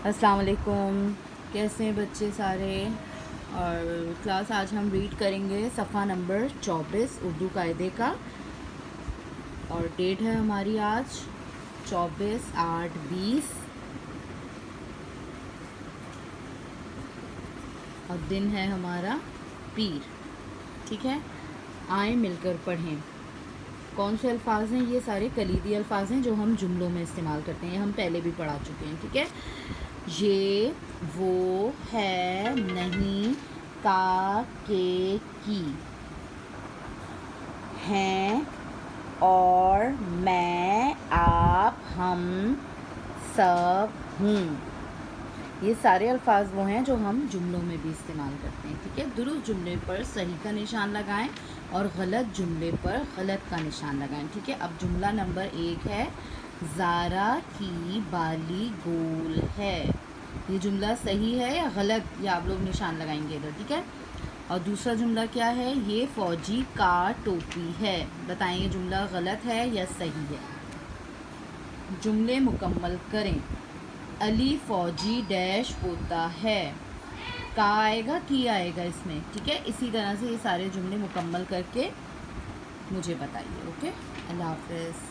السلام علیکم، کیسے ہیں بچے سارے؟ اور کلاس آج ہم ریڈ کریں گے صفحہ نمبر 24 اردو قاعدے کا، اور ڈیٹ ہے ہماری آج 24/8/20 اور دن ہے ہمارا پیر۔ ٹھیک ہے، آئیں مل کر پڑھیں۔ کون سے الفاظ ہیں؟ یہ سارے کلیدی الفاظ ہیں جو ہم جملوں میں استعمال کرتے ہیں، ہم پہلے بھی پڑھا چکے ہیں۔ ٹھیک ہے، یہ، وہ، ہے، نہیں، کا، کے، کی، ہیں، اور، میں، آپ، ہم، سب، ہوں۔ یہ سارے الفاظ وہ ہیں جو ہم جملوں میں بھی استعمال کرتے ہیں۔ ٹھیک ہے، درست جملے پر صحیح کا نشان لگائیں اور غلط جملے پر غلط کا نشان لگائیں۔ ٹھیک ہے، اب جملہ نمبر 1 ہے، زارا کی بالی گول ہے۔ یہ جملہ صحیح ہے یا غلط، یہ آپ لوگ نشان لگائیں گے ادھر۔ ٹھیک ہے، اور دوسرا جملہ کیا ہے؟ یہ فوجی کا ٹوپی ہے۔ بتائیں یہ جملہ غلط ہے یا صحیح ہے؟ جملے مکمل کریں۔ علی فوجی ڈیش ہوتا ہے۔ کا آئے گا، کی آئے گا اس میں۔ ٹھیک ہے، اسی طرح سے یہ سارے جملے مکمل کر کے مجھے بتائیے۔ اوکے، اللہ حافظ۔